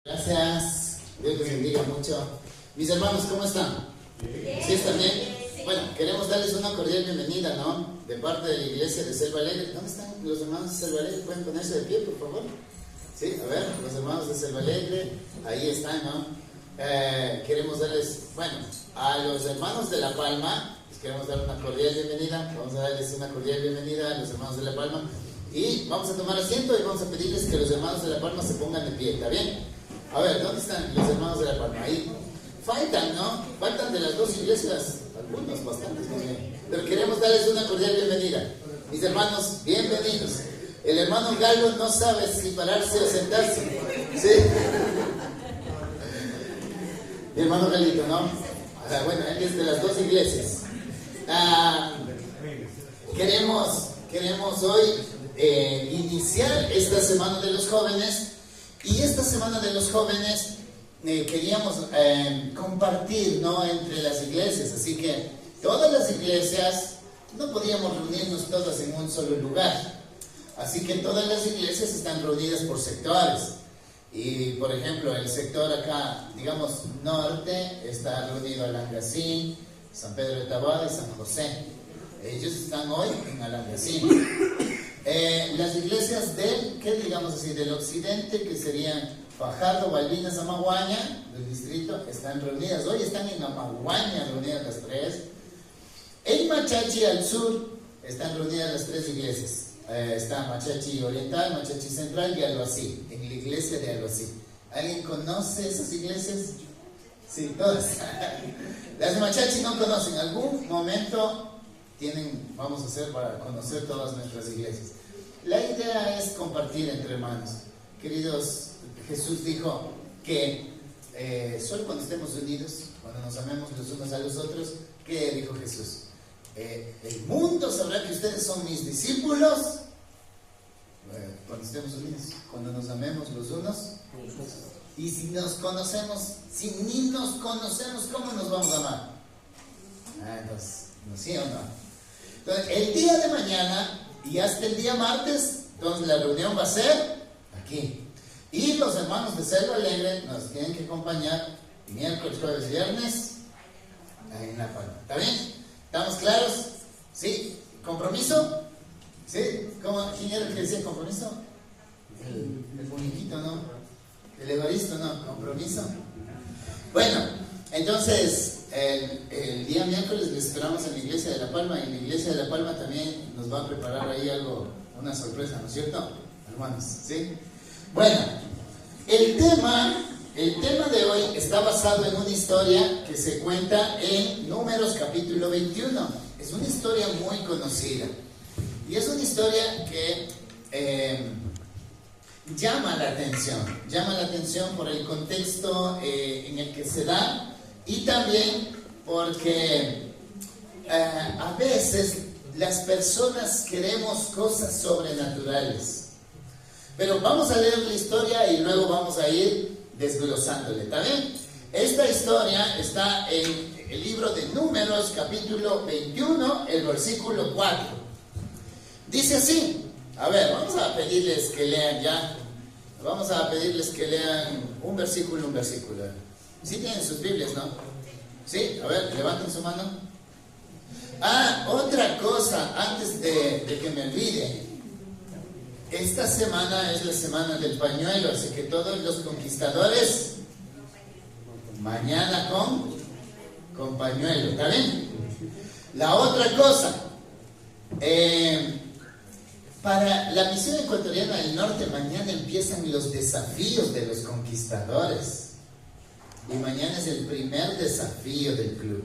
Gracias, Dios les bendiga mucho. Mis hermanos, ¿cómo están? ¿Sí están bien? Bueno, queremos darles una cordial bienvenida, ¿no? De parte de la iglesia de Selva Alegre. ¿Dónde están los hermanos de Selva Alegre? ¿Pueden ponerse de pie, por favor? Sí, a ver, los hermanos de Selva Alegre, ahí están, ¿no? Queremos darles, bueno, a los hermanos de La Palma, les queremos dar una cordial bienvenida. Vamos a darles una cordial bienvenida a los hermanos de La Palma. Y vamos a tomar asiento y vamos a pedirles que los hermanos de La Palma se pongan de pie, ¿está bien? A ver, ¿dónde están los hermanos de La Palma? Ahí. Faltan, ¿no? Faltan de las dos iglesias, algunos, bastantes, muy bien. Pero queremos darles una cordial bienvenida. Mis hermanos, bienvenidos. El hermano Galo no sabe si pararse o sentarse. ¿Sí? Mi hermano Galito, ¿no? Bueno, él es de las dos iglesias. Queremos hoy iniciar esta semana de los jóvenes. Y esta semana de los jóvenes queríamos compartir, ¿no?, entre las iglesias. Así que todas las iglesias no podíamos reunirnos todas en un solo lugar. Así que todas las iglesias están reunidas por sectores. Y por ejemplo, el sector acá, digamos, norte, está reunido Alangasín, San Pedro de Tabada y San José. Ellos están hoy en Alangasín. Las iglesias del occidente, que serían Fajardo, Balvinas, Amaguaña, del distrito, están reunidas. Hoy están en Amaguaña reunidas las tres. En Machachi al sur están reunidas las tres iglesias. Está Machachi Oriental, Machachi Central y Albací, en la iglesia de Albací. ¿Alguien conoce esas iglesias? Sí, todas. Las de Machachi no conocen. En algún momento vamos a hacer para conocer todas nuestras iglesias. La idea es compartir entre hermanos. Queridos, Jesús dijo que solo cuando estemos unidos, cuando nos amemos los unos a los otros, ¿qué dijo Jesús? El mundo sabrá que ustedes son mis discípulos cuando estemos unidos, cuando nos amemos los unos. Y si nos conocemos, si ni nos conocemos, ¿cómo nos vamos a amar? Entonces, ¿sí o no? Entonces, el día de mañana y hasta el día martes, entonces la reunión va a ser aquí. Y los hermanos de Selva Alegre nos tienen que acompañar miércoles, jueves, viernes en La Palma. ¿Está bien? ¿Estamos claros? ¿Sí? ¿Compromiso? ¿Sí? ¿Quién era el que decía compromiso? El muñequito, ¿no? El Evaristo, ¿no? ¿Compromiso? Bueno, entonces el día miércoles les esperamos en la iglesia de La Palma, y en la iglesia de La Palma también nos va a preparar ahí algo, una sorpresa, ¿no es cierto, hermanos? ¿Sí? Bueno, el tema de hoy está basado en una historia que se cuenta en Números capítulo 21. Es una historia muy conocida y es una historia que llama la atención por el contexto en el que se da. Y también porque a veces las personas queremos cosas sobrenaturales. Pero vamos a leer la historia y luego vamos a ir desglosándole, ¿está bien? Esta historia está en el libro de Números, capítulo 21, el versículo 4. Dice así. A ver, vamos a pedirles que lean ya. Vamos a pedirles que lean un versículo. Sí tienen sus Biblias, ¿no? Sí, a ver, levanten su mano. Otra cosa, antes de que me olvide. Esta semana es la semana del pañuelo, así que todos los conquistadores, mañana con pañuelo, ¿está bien? La otra cosa, para la misión ecuatoriana del norte, mañana empiezan los desafíos de los conquistadores. Y mañana es el primer desafío del club.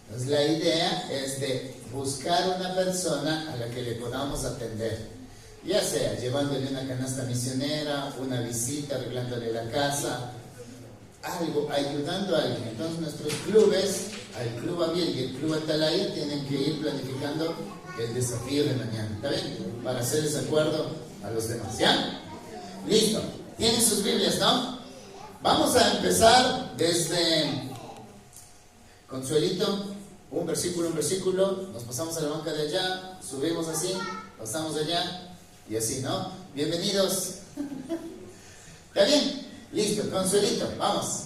Entonces la idea es de buscar una persona a la que le podamos atender. Ya sea llevándole una canasta misionera, una visita, arreglándole la casa, algo, ayudando a alguien. Entonces nuestros clubes, el Club Abiel y el Club Atalaya, tienen que ir planificando el desafío de mañana, ¿está bien? Para hacer ese acuerdo a los demás, ¿ya? Listo. ¿Tienen sus Biblias, no? Vamos a empezar desde Consuelito, un versículo, nos pasamos a la banca de allá, subimos así, pasamos de allá y así, ¿no? Bienvenidos. ¿Está bien? Listo, Consuelito, vamos.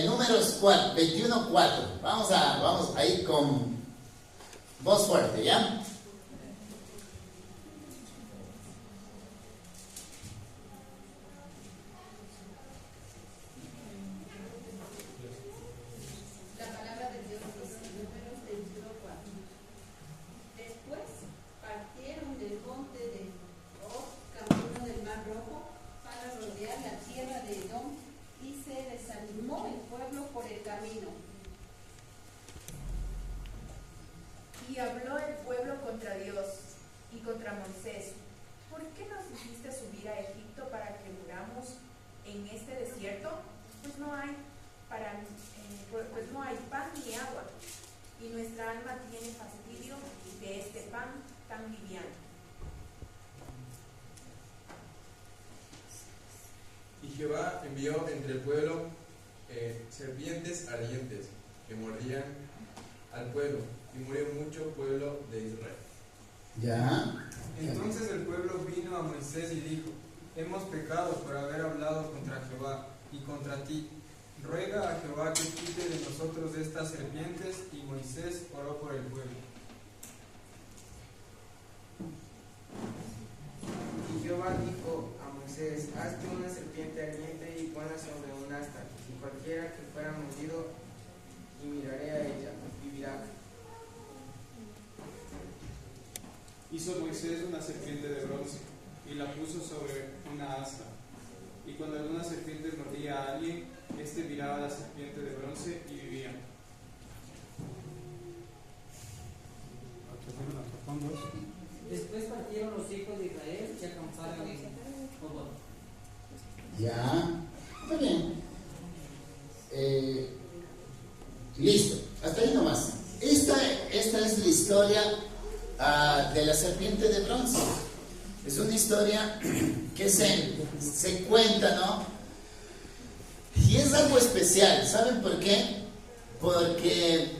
Números 21:4. Vamos ahí con voz fuerte, ¿ya? Y habló el pueblo contra Dios y contra Moisés: ¿por qué nos hiciste subir a Egipto para que muramos en este desierto? Pues no hay pan ni agua, y nuestra alma tiene fastidio de este pan tan liviano. Y Jehová envió entre el pueblo serpientes ardientes que mordían al pueblo, y murió mucho pueblo de Israel. Ya. Entonces el pueblo vino a Moisés y dijo: hemos pecado por haber hablado contra Jehová y contra ti. Ruega a Jehová que quite de nosotros estas serpientes. Y Moisés oró por el pueblo. Y Jehová dijo a Moisés: hazte una serpiente ardiente y ponla sobre un asta, y cualquiera que fuera mordido y miraré a ella, vivirá. Hizo Moisés una serpiente de bronce y la puso sobre una asta. Y cuando alguna serpiente mordía a alguien, éste miraba a la serpiente de bronce y vivía. Después partieron los hijos de Israel y acamparon en Obot. Ya. Está bien. Listo. Hasta ahí nomás. Esta es la historia de la serpiente de bronce. Es una historia que se cuenta, ¿no? Y es algo especial. ¿Saben por qué? Porque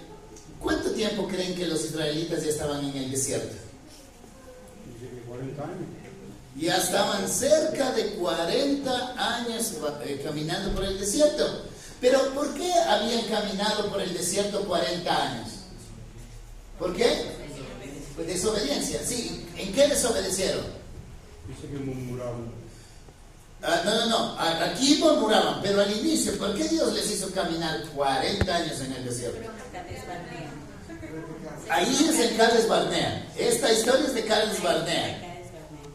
¿cuánto tiempo creen que los israelitas ya estaban en el desierto? 40 años. Ya estaban cerca de 40 años caminando por el desierto. Pero ¿por qué habían caminado por el desierto 40 años? ¿Por qué? Pues desobediencia. Sí, ¿en qué desobedecieron? Dice que murmuraban. No. Aquí murmuraban, pero al inicio, ¿por qué Dios les hizo caminar 40 años en el desierto? Ahí es en Cades Barnea. Esta historia es de Cades Barnea.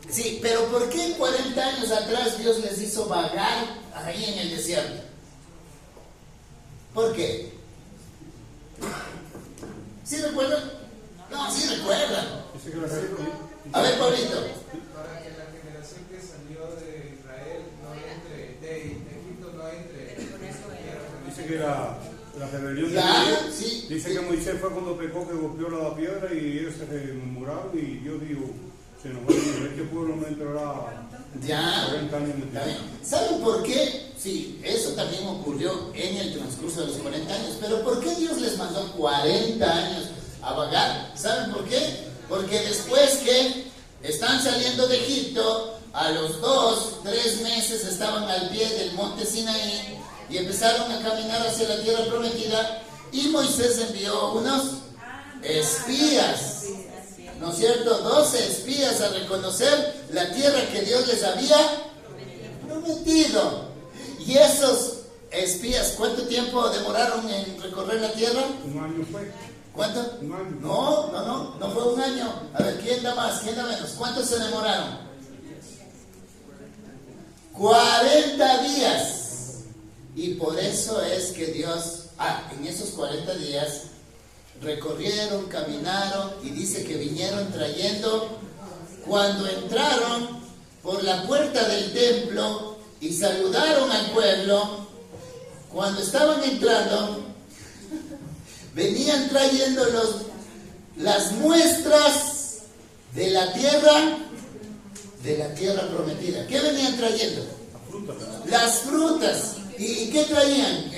Sí, pero ¿por qué 40 años atrás Dios les hizo vagar ahí en el desierto? ¿Por qué? ¿Sí recuerdan? No, sí recuerdan. A ver, Pablito. Para que la generación que salió de Israel no entre, de Egipto no entre. Dice que la rebelión de Ya, Moisés. sí. Dice que Moisés fue cuando pecó, que golpeó la piedra y ellos se murmuraron y Dios dijo: se nos va a ir, este pueblo no entrará. Ya. 40 años Está bien. ¿Saben por qué? Sí, eso también ocurrió en el transcurso de los 40 años. Pero ¿por qué Dios les mandó 40 años a vagar? ¿Saben por qué? Porque después que están saliendo de Egipto, a los 2-3 meses estaban al pie del monte Sinaí y empezaron a caminar hacia la tierra prometida, y Moisés envió unos espías, ¿no es cierto? 12 espías a reconocer la tierra que Dios les había prometido. Y esos espías, ¿cuánto tiempo demoraron en recorrer la tierra? Un año fue. ¿Cuánto? Un año. No fue un año. A ver, ¿quién da más? ¿Quién da menos? ¿Cuántos se demoraron? 40 días. Y por eso es que Dios, en esos 40 días, recorrieron, caminaron, y dice que vinieron trayendo. Cuando entraron por la puerta del templo y saludaron al pueblo, cuando estaban entrando, venían trayendo las muestras de la tierra prometida. ¿Qué venían trayendo? Las frutas. ¿Y qué traían?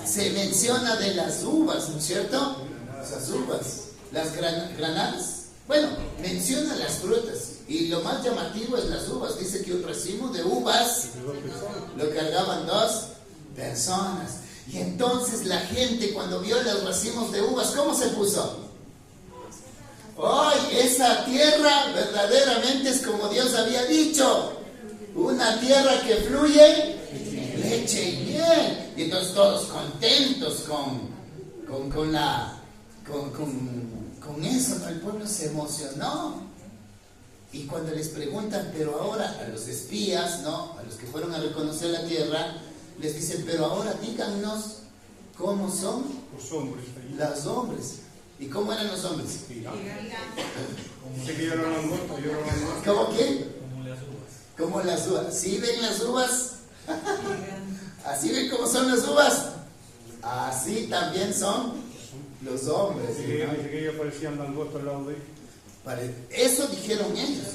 Se menciona de las uvas, ¿no es cierto? Esas uvas. Las granadas. Bueno, menciona las frutas y lo más llamativo es las uvas. Dice que un racimo de uvas lo cargaban 2 personas. Y entonces la gente cuando vio los racimos de uvas, ¿cómo se puso? ¡Ay, esa tierra verdaderamente es como Dios había dicho! Una tierra que fluye leche y miel. Y entonces todos contentos con eso, ¿no? El pueblo se emocionó. Y cuando les preguntan, pero ahora a los espías, ¿no? A los que fueron a reconocer la tierra, les dicen, pero ahora díganos cómo son Los hombres. los hombres. ¿Y cómo eran los hombres? Dice que yo era langosta, yo era langosta. ¿Cómo qué? Como las uvas. ¿Sí ven las uvas? ¿Así ven cómo son las uvas? Así también son los hombres. Dice que ellos parecían langostas al lado de ellos. Eso dijeron ellos.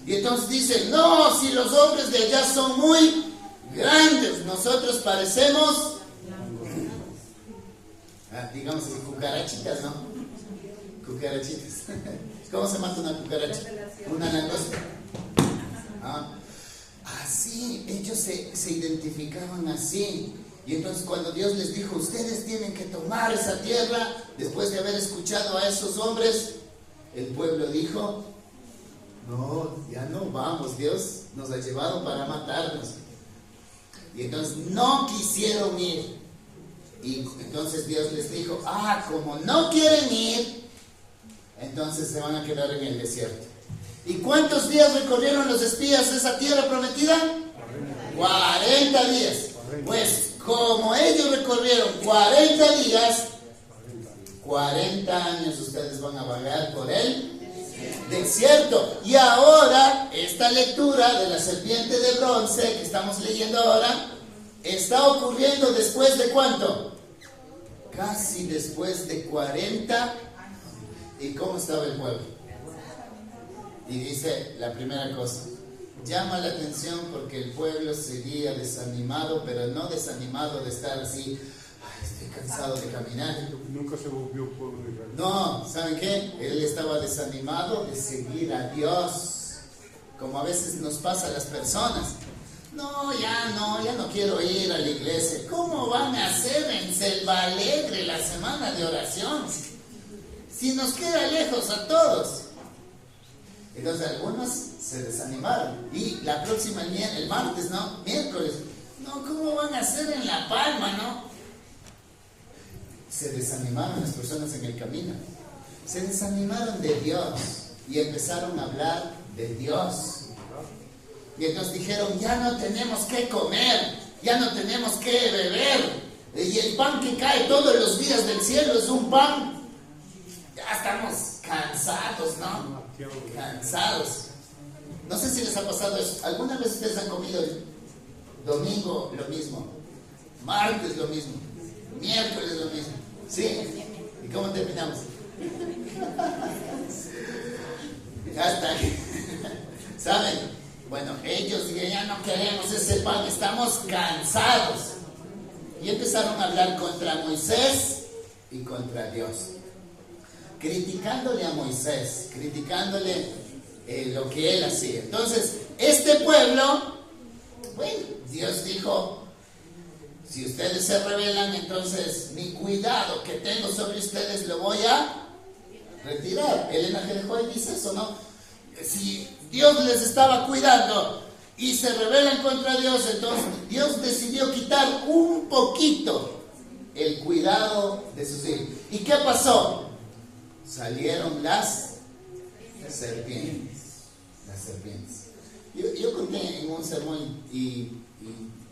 Y entonces dicen, no, si los hombres de allá son muy grandes, nosotros parecemos, digamos, cucarachitas, ¿no? Cucarachitas. ¿Cómo se mata una cucaracha? Una langosta. Así, ellos se identificaban así. Y entonces cuando Dios les dijo, ustedes tienen que tomar esa tierra, después de haber escuchado a esos hombres, el pueblo dijo, no, ya no vamos, Dios nos ha llevado para matarnos. Y entonces no quisieron ir. Y entonces Dios les dijo, como no quieren ir, entonces se van a quedar en el desierto. ¿Y cuántos días recorrieron los espías esa tierra prometida? 40 días. Pues como ellos recorrieron 40 días, 40 años ustedes van a vagar por el desierto. Y ahora, esta lectura de la serpiente de bronce que estamos leyendo ahora, está ocurriendo después de ¿cuánto? Casi después de 40. ¿Y cómo estaba el pueblo? Y dice la primera cosa, llama la atención porque el pueblo seguía desanimado, pero no desanimado de estar así, estoy cansado de caminar. Nunca se volvió pueblo de Israel. No, ¿saben qué? Él estaba desanimado de seguir a Dios, como a veces nos pasa a las personas. No, ya no quiero ir a la iglesia. ¿Cómo van a hacer en Selva Alegre la semana de oración? Si nos queda lejos a todos. Entonces algunos se desanimaron. Y la próxima, el martes, ¿no? Miércoles. No, ¿cómo van a hacer en La Palma, no? Se desanimaron las personas en el camino. Se desanimaron de Dios y empezaron a hablar de Dios. Y entonces dijeron, ya no tenemos que comer, ya no tenemos que beber. Y el pan que cae todos los días del cielo es un pan. Ya estamos cansados, ¿no? Cansados. No sé si les ha pasado eso. ¿Alguna vez ustedes han comido domingo lo mismo? Martes lo mismo. Miércoles lo mismo. ¿Sí? ¿Y cómo terminamos? Ya está. ¿Saben? Bueno, ellos dijeron, ya no queremos ese pan, estamos cansados. Y empezaron a hablar contra Moisés y contra Dios. Criticándole a Moisés, criticándole lo que él hacía. Entonces, este pueblo, bueno, Dios dijo, si ustedes se rebelan, entonces mi cuidado que tengo sobre ustedes lo voy a retirar. Elena Jerejoy dice eso, ¿no? Si Dios les estaba cuidando y se rebelan contra Dios, entonces Dios decidió quitar un poquito el cuidado de sus hijos. ¿Y qué pasó? Salieron las serpientes. Las serpientes. Yo conté en un sermón y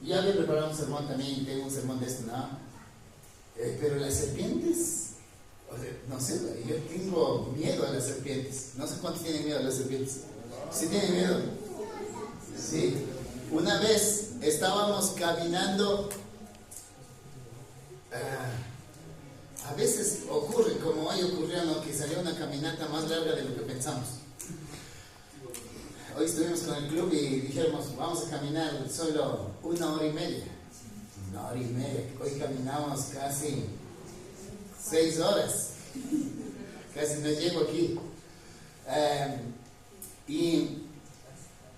ya había preparado un sermón también, tengo un sermón de esto, ¿no? Pero las serpientes, no sé, yo tengo miedo a las serpientes. No sé cuántos tienen miedo a las serpientes. ¿Sí tienen miedo? Sí. Una vez estábamos caminando. A veces ocurre, como hoy ocurrió, ¿no? Que salió una caminata más larga de lo que pensamos. Hoy estuvimos con el club y dijimos, vamos a caminar solo 1 hora y media. 1 hora y media. Hoy caminamos casi 6 horas. Casi no llego aquí. Y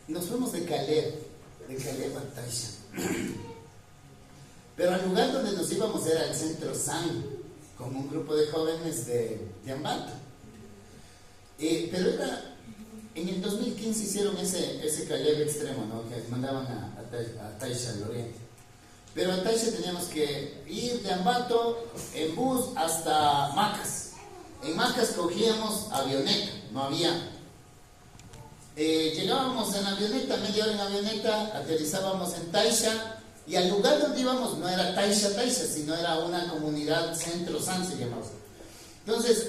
nos fuimos de Caleb a Taisha. Pero el lugar donde nos íbamos era el centro San, con un grupo de jóvenes de Ambato. Pero en el 2015 hicieron ese Caleb extremo, ¿no? Que mandaban a Taisha, al oriente. Pero a Taisha teníamos que ir de Ambato en bus hasta Macas. En Macas cogíamos avioneta, no había. Llegábamos en avioneta, media hora en avioneta, aterrizábamos en Taisha. Y al lugar donde íbamos no era Taisha, sino era una comunidad centro San, se llamaba. Entonces,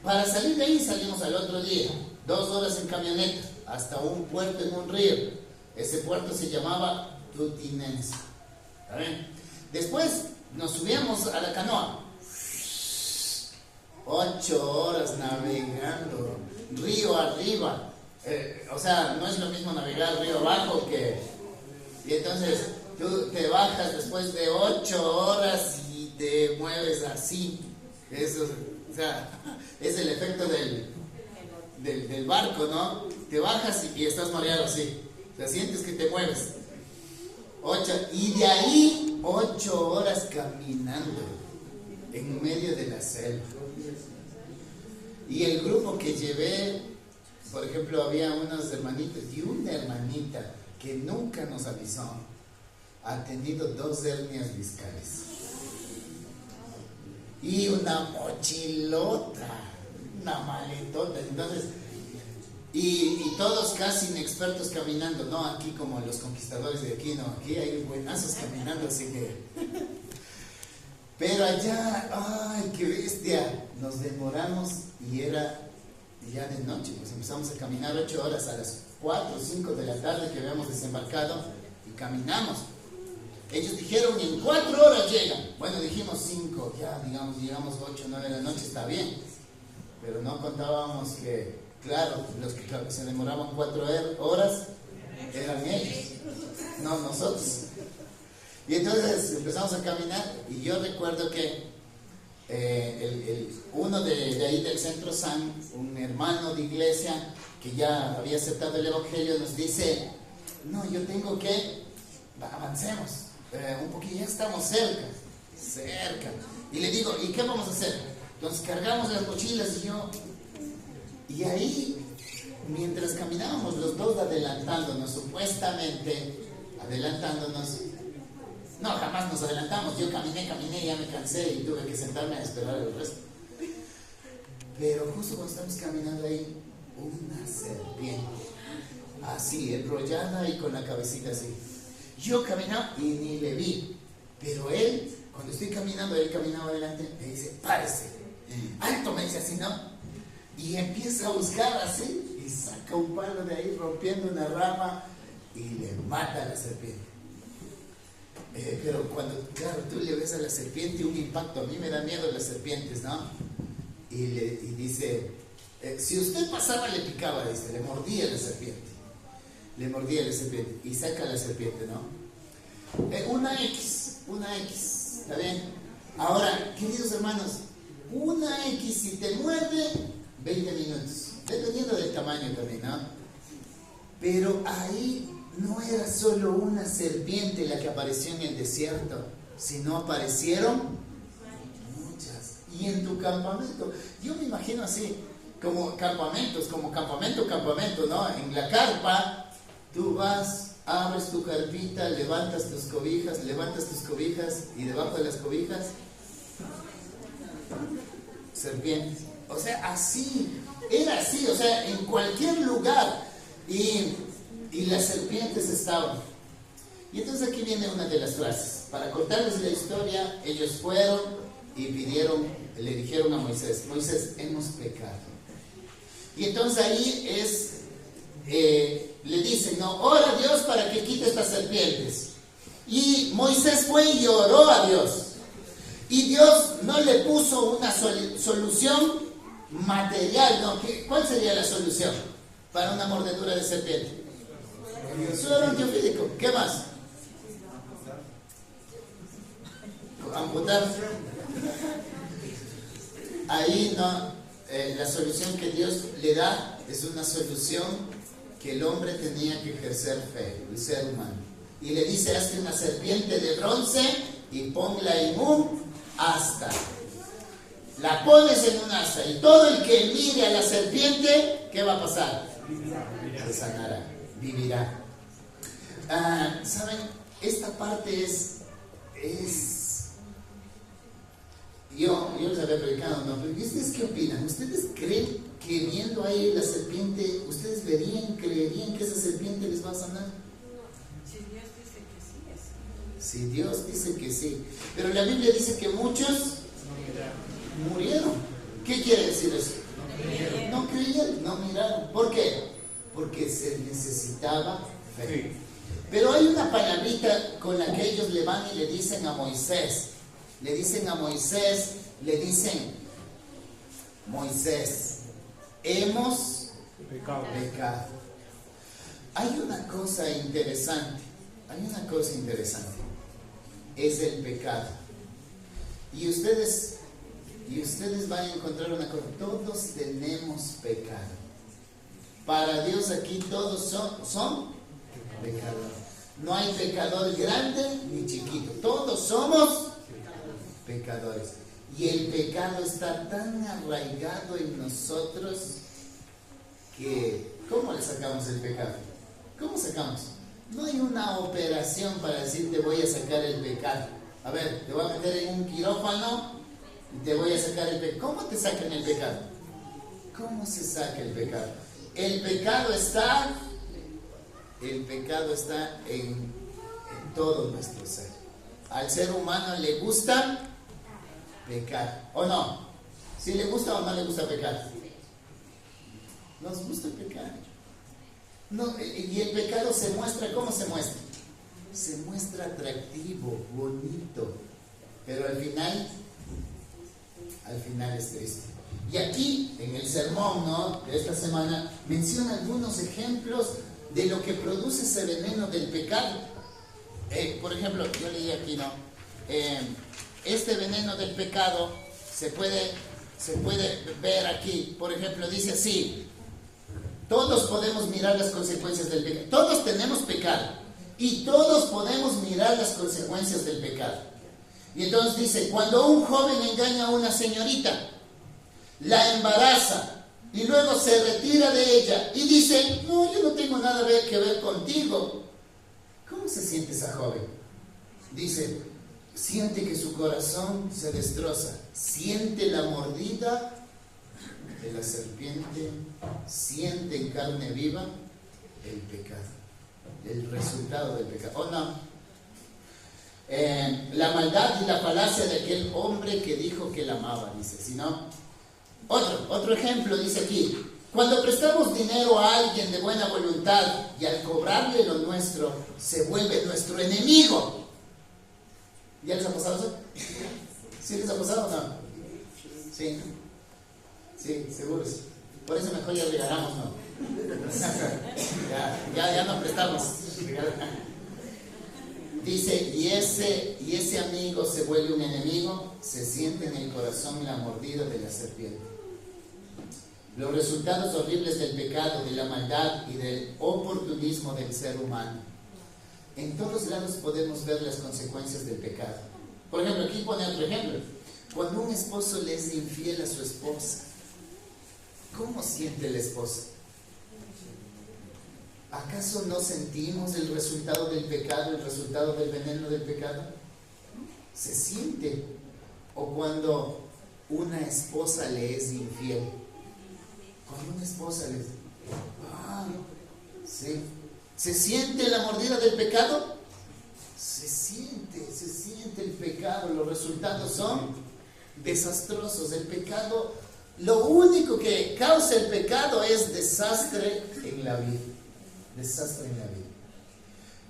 para salir de ahí salimos al otro día, 2 horas en camioneta, hasta un puerto en un río. Ese puerto se llamaba Tutinense. ¿Está bien? Después nos subíamos a la canoa. 8 horas navegando, río arriba. O sea, no es lo mismo navegar río abajo que... Y entonces... Tú te bajas después de 8 horas y te mueves así. Eso, o sea, es el efecto del barco, ¿no? Te bajas y estás mareado así. O sea, sientes que te mueves. 8, y de ahí 8 horas caminando en medio de la selva. Y el grupo que llevé, por ejemplo, había unos hermanitos y una hermanita que nunca nos avisó. Ha tenido 2 hernias discales y una mochilota, una maletota. Entonces, y todos casi inexpertos caminando, no aquí como los conquistadores de aquí, no, aquí hay buenazos caminando, así que... Pero allá, ¡ay, qué bestia! Nos demoramos y era ya de noche, pues empezamos a caminar 8 horas a las 4 o 5 de la tarde que habíamos desembarcado y caminamos. Ellos dijeron en 4 horas llegan. Bueno, dijimos 5, ya digamos, llegamos 8 o 9 de la noche, está bien. Pero no contábamos que, claro, los que se demoraban 4 horas eran ellos, no nosotros. Y entonces empezamos a caminar y yo recuerdo que uno de ahí del centro San, un hermano de iglesia que ya había aceptado el evangelio, nos dice, no, yo tengo que, avancemos. Un poquito, ya estamos cerca. Y le digo, ¿y qué vamos a hacer? Entonces cargamos las mochilas y ahí, mientras caminábamos los dos adelantándonos, supuestamente adelantándonos, no, jamás nos adelantamos, yo caminé, ya me cansé y tuve que sentarme a esperar el resto. Pero justo cuando estamos caminando ahí, una serpiente, así, enrollada y con la cabecita así. Yo caminaba y ni le vi, pero él, cuando estoy caminando, él caminaba adelante, me dice, párese, alto, me dice así, ¿no? Y empieza a buscar así, y saca un palo de ahí rompiendo una rama y le mata a la serpiente. Pero cuando, claro, tú le ves a la serpiente un impacto, a mí me da miedo las serpientes, ¿no? Y dice, si usted pasaba le picaba, dice, le mordía la serpiente. Y saca la serpiente, ¿no? Una X, ¿está bien? Ahora, queridos hermanos, una X si te muerde, 20 minutos, dependiendo del tamaño también, ¿no? Pero ahí no era solo una serpiente la que apareció en el desierto, sino aparecieron muchas. Y en tu campamento, yo me imagino así, como campamentos, como campamento, ¿no? En la carpa, tú vas, abres tu carpita, levantas tus cobijas y debajo de las cobijas, serpientes. O sea, así, era así, o sea, en cualquier lugar. Y las serpientes estaban. Y entonces aquí viene una de las frases. Para contarles la historia, ellos fueron y le dijeron a Moisés, hemos pecado. Y entonces ahí le dicen, no, ora a Dios para que quite estas serpientes. Y Moisés fue y oró a Dios. Y Dios no le puso una solución material, ¿no? ¿Cuál sería la solución para una mordedura de serpiente? Suero antiofídico. ¿Qué más? Amputar. Ahí no, la solución que Dios le da es una solución que el hombre tenía que ejercer fe, el ser humano. Y le dice, hazte una serpiente de bronce y ponla en un asta. La pones en un asta y todo el que mire a la serpiente, ¿qué va a pasar? Se sanará, vivirá. ¿Saben? Esta parte es yo les había predicado, ¿no? Pero ¿ustedes qué opinan? ¿Ustedes creen que viendo ahí la serpiente, ustedes creerían que esa serpiente les va a sanar? Si Dios dice que sí, es. Si Dios dice que sí. Pero la Biblia dice que muchos murieron. ¿Qué quiere decir eso? No creyeron, no miraron. ¿Por qué? Porque se necesitaba fe. Pero hay una palabrita con la que ellos le van y le dicen a Moisés. Moisés, hemos pecado. Hay una cosa interesante. Es el pecado. Y ustedes van a encontrar una cosa. Todos tenemos pecado. Para Dios aquí todos son pecadores. No hay pecador grande ni chiquito. Todos somos pecadores. Y el pecado está tan arraigado en nosotros que ¿cómo le sacamos el pecado? ¿Cómo sacamos? No hay una operación para decir te voy a sacar el pecado. A ver, te voy a meter en un quirófano y te voy a sacar el pecado. ¿Cómo te sacan el pecado? ¿Cómo se saca el pecado? El pecado está en todo nuestro ser. Al ser humano le gusta pecar, ¿o no? ¿Sí le gusta o no le gusta pecar? Nos gusta pecar. No, y el pecado se muestra, ¿cómo se muestra? Se muestra atractivo, bonito, pero al final es triste. Y aquí, en el sermón, ¿no?, de esta semana, menciona algunos ejemplos de lo que produce ese veneno del pecado. Por ejemplo, yo leí aquí, ¿no? Este veneno del pecado se puede ver aquí. Por ejemplo, dice así: todos podemos mirar las consecuencias del pecado. Todos tenemos pecado y todos podemos mirar las consecuencias del pecado. Y entonces dice: cuando un joven engaña a una señorita, la embaraza y luego se retira de ella y dice: no, yo no tengo nada que ver contigo. ¿Cómo se siente esa joven? Dice: siente que su corazón se destroza, siente la mordida de la serpiente, siente en carne viva el pecado, el resultado del pecado. ¿O no? La maldad y la falacia de aquel hombre que dijo que la amaba, dice. Si no, otro ejemplo dice aquí: cuando prestamos dinero a alguien de buena voluntad y al cobrarle lo nuestro se vuelve nuestro enemigo. ¿Ya les ha pasado eso? ¿Sí les ha pasado o no? Sí. Sí, seguro. Por eso mejor ya regalamos, ¿no? ya no prestamos. Dice: y ese amigo se vuelve un enemigo, se siente en el corazón la mordida de la serpiente. Los resultados horribles del pecado, de la maldad y del oportunismo del ser humano. En todos lados podemos ver las consecuencias del pecado. Por ejemplo, aquí pone otro ejemplo. Cuando un esposo le es infiel a su esposa, ¿cómo siente la esposa? ¿Acaso no sentimos el resultado del pecado, el resultado del veneno del pecado? Se siente. O cuando una esposa le es infiel. Cuando una esposa le es... sí. ¿Se siente la mordida del pecado? Se siente el pecado. Los resultados son desastrosos. El pecado, lo único que causa el pecado es desastre en la vida. Desastre en la vida.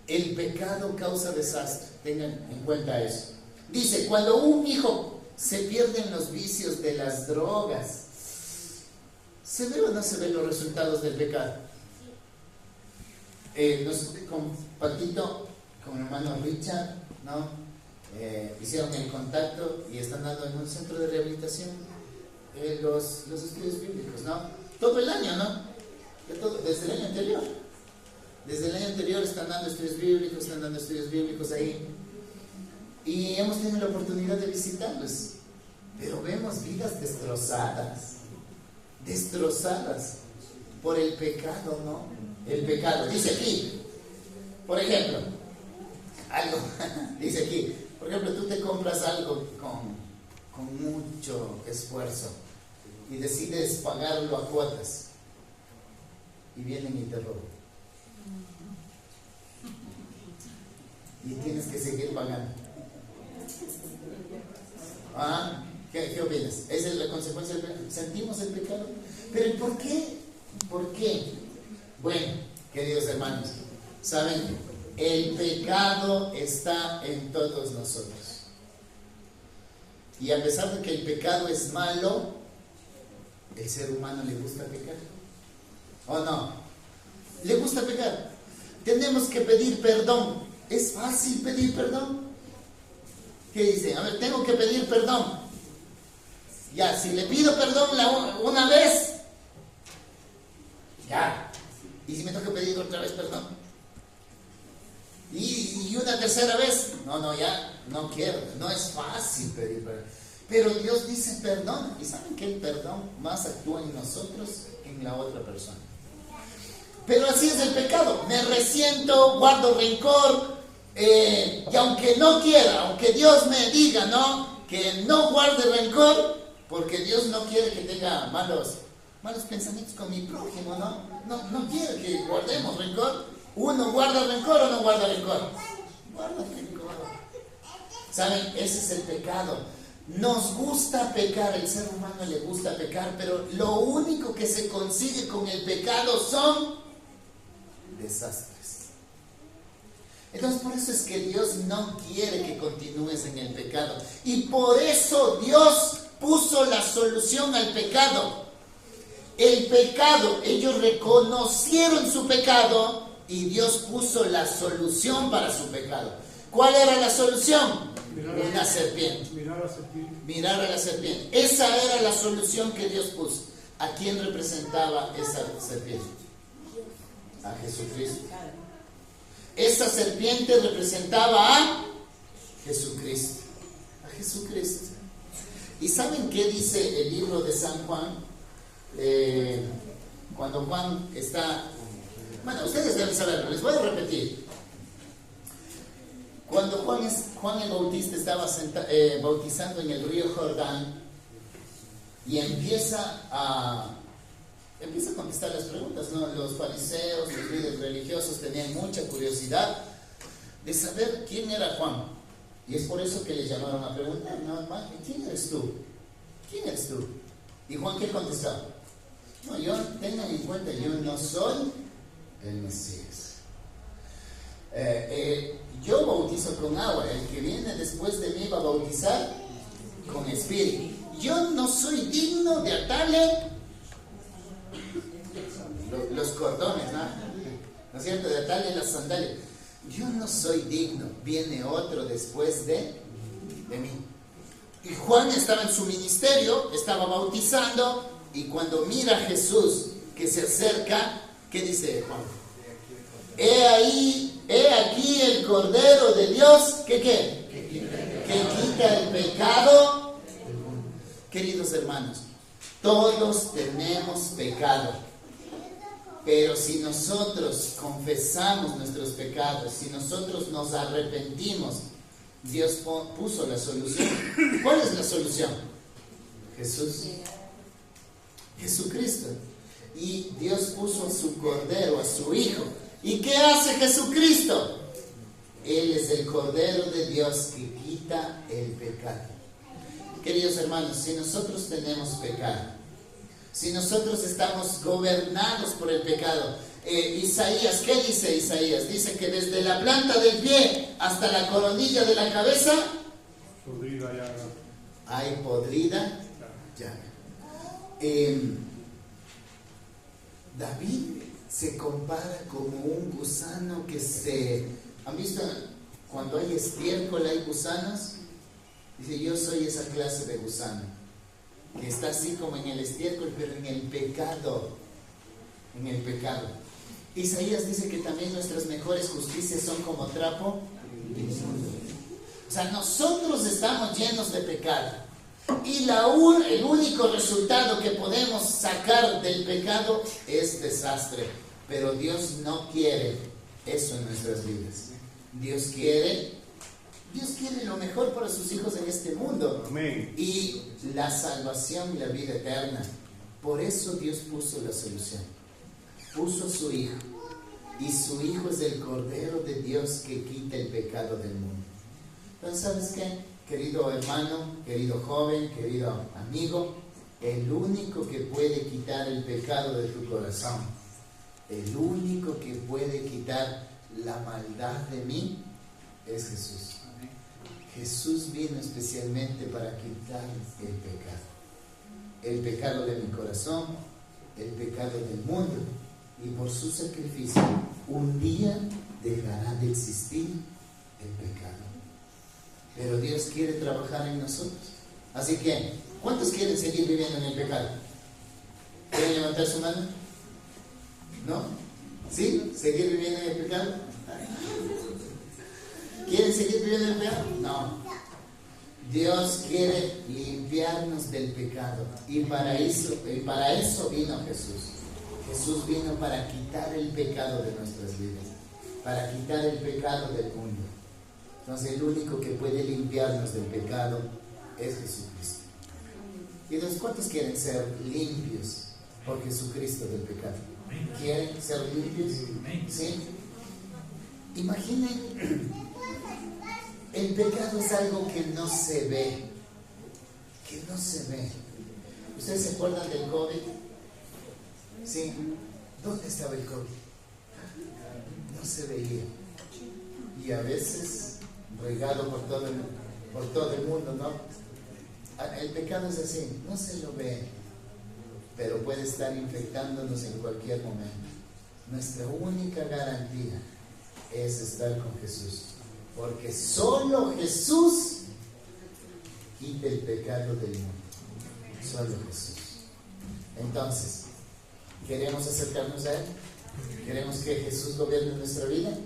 El pecado causa desastre. Tengan en cuenta eso. Dice: cuando un hijo se pierde en los vicios de las drogas, ¿se ve o no se ven los resultados del pecado? Con Patito, con el hermano Richard, ¿no? Hicieron el contacto y están dando en un centro de rehabilitación los estudios bíblicos, ¿no? Todo el año, ¿no? Desde el año anterior. Desde el año anterior están dando estudios bíblicos ahí. Y hemos tenido la oportunidad de visitarlos. Pero vemos vidas destrozadas por el pecado, ¿no? El pecado. Dice aquí, por ejemplo, dice aquí, por ejemplo, tú te compras algo con mucho esfuerzo y decides pagarlo a cuotas y vienen y te roban. Y tienes que seguir pagando. ¿Ah? ¿Qué opinas? ¿Esa es la consecuencia del pecado? ¿Sentimos el pecado? ¿Pero por qué? ¿Por qué? Bueno, queridos hermanos, ¿saben? El pecado está en todos nosotros. Y a pesar de que el pecado es malo, el ser humano le gusta pecar. ¿O no? Le gusta pecar. Tenemos que pedir perdón. ¿Es fácil pedir perdón? ¿Qué dicen? A ver, tengo que pedir perdón. Ya, si le pido perdón una vez, ya. ¿Y si me tengo que pedir otra vez perdón? ¿Y una tercera vez? No, ya, no quiero. No es fácil pedir perdón. Pero Dios dice perdón. ¿Y saben que el perdón más actúa en nosotros que en la otra persona? Pero así es el pecado. Me resiento, guardo rencor. Y aunque no quiera, aunque Dios me diga, ¿no?, que no guarde rencor, porque Dios no quiere que tenga malos pensamientos con mi prójimo, no quiere que guardemos rencor. ¿Uno guarda rencor o no guarda rencor? Guarda rencor. ¿Saben? Ese es el pecado. Nos gusta pecar, el ser humano le gusta pecar, pero lo único que se consigue con el pecado son desastres. Entonces, por eso es que Dios no quiere que continúes en el pecado. Y por eso Dios puso la solución al pecado. El pecado, ellos reconocieron su pecado y Dios puso la solución para su pecado. ¿Cuál era la solución? Una serpiente. Mirar a la serpiente. Esa era la solución que Dios puso. ¿A quién representaba esa serpiente? A Jesucristo. Esa serpiente representaba a Jesucristo. A Jesucristo. ¿Y saben qué dice el libro de San Juan? Cuando Juan está... Bueno, ustedes deben saberlo, les voy a repetir. Cuando Juan el Bautista estaba bautizando en el río Jordán y empieza a contestar las preguntas, ¿no? Los fariseos, los líderes religiosos tenían mucha curiosidad de saber quién era Juan. Y es por eso que le llamaron a preguntar, ¿no? ¿Quién eres tú? ¿Quién eres tú? Y Juan, ¿qué contestó? No, tengan en cuenta, yo no soy el Mesías. Yo bautizo con agua, el que viene después de mí va a bautizar con espíritu. Yo no soy digno de atarle los cordones, ¿no es cierto? De atarle las sandalias. Yo no soy digno, viene otro después de mí. Y Juan estaba en su ministerio, estaba bautizando, y cuando mira a Jesús que se acerca, ¿qué dice Juan? He aquí el Cordero de Dios, que quita el pecado. Queridos hermanos, todos tenemos pecado, pero si nosotros confesamos nuestros pecados, si nosotros nos arrepentimos, Dios puso la solución. ¿Cuál es la solución? Jesucristo. Y Dios puso a su Cordero, a su Hijo. ¿Y qué hace Jesucristo? Él es el Cordero de Dios que quita el pecado. Queridos hermanos, si nosotros tenemos pecado, si nosotros estamos gobernados por el pecado, Isaías, ¿qué dice Isaías? Dice que desde la planta del pie hasta la coronilla de la cabeza Podrida llaga. hay podrida llaga. David se compara como un gusano que ¿han visto cuando hay estiércol, hay gusanos? Dice, yo soy esa clase de gusano que está así como en el estiércol, pero en el pecado. en el pecado. Isaías dice que también nuestras mejores justicias son como trapo. O sea, nosotros estamos llenos de pecado. Y el único resultado que podemos sacar del pecado es desastre. Pero Dios no quiere eso en nuestras vidas. Dios quiere lo mejor para sus hijos en este mundo. Amén. Y la salvación y la vida eterna. Por eso Dios puso la solución. Puso a su Hijo. Y su Hijo es el Cordero de Dios que quita el pecado del mundo. Entonces, ¿sabes qué? Querido hermano, querido joven, querido amigo, el único que puede quitar el pecado de tu corazón, el único que puede quitar la maldad de mí, es Jesús. Jesús vino especialmente para quitar el pecado de mi corazón, el pecado del mundo, y por su sacrificio un día dejará de existir el pecado. Pero Dios quiere trabajar en nosotros. Así que, ¿cuántos quieren seguir viviendo en el pecado? ¿Quieren levantar su mano? ¿No? ¿Sí? ¿Seguir viviendo en el pecado? ¿Quieren seguir viviendo en el pecado? No. Dios quiere limpiarnos del pecado. Y para eso vino Jesús. Jesús vino para quitar el pecado de nuestras vidas. Para quitar el pecado del mundo. Entonces el único que puede limpiarnos del pecado es Jesucristo. Y entonces, ¿cuántos quieren ser limpios por Jesucristo del pecado? ¿Quieren ser limpios? ¿Sí? Imaginen, el pecado es algo que no se ve. Que no se ve. ¿Ustedes se acuerdan del COVID? ¿Sí? ¿Dónde estaba el COVID? No se veía. Y a veces regado por todo el mundo, ¿no? El pecado es así, no se lo ve, pero puede estar infectándonos en cualquier momento. Nuestra única garantía es estar con Jesús, porque solo Jesús quita el pecado del mundo. Solo Jesús. Entonces, ¿queremos acercarnos a Él? ¿Queremos que Jesús gobierne nuestra vida?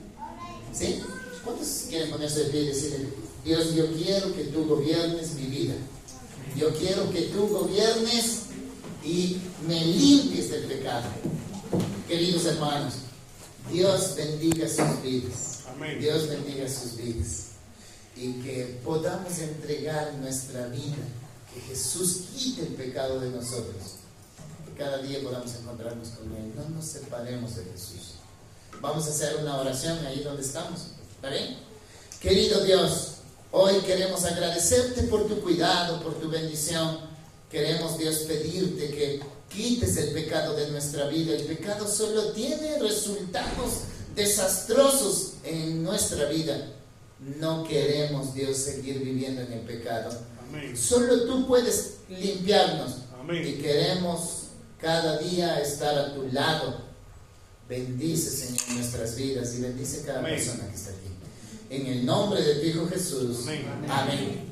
¿Sí? ¿Cuántos quieren ponerse de pie y decirle: Dios, yo quiero que tú gobiernes mi vida? Yo quiero que tú gobiernes y me limpies del pecado. Queridos hermanos, Dios bendiga sus vidas. Amén. Dios bendiga sus vidas. Y que podamos entregar nuestra vida, que Jesús quite el pecado de nosotros. Que cada día podamos encontrarnos con Él. No nos separemos de Jesús. Vamos a hacer una oración ahí donde estamos. ¿Está bien? Querido Dios, hoy queremos agradecerte por tu cuidado, por tu bendición. Queremos, Dios, pedirte que quites el pecado de nuestra vida. El pecado solo tiene resultados desastrosos en nuestra vida. No queremos, Dios, seguir viviendo en el pecado. Amén. Solo tú puedes limpiarnos. Amén. Y queremos cada día estar a tu lado. Bendice, Señor, nuestras vidas y bendice cada Amén. persona que está aquí. En el nombre de tu Hijo Jesús. Amén. Amén.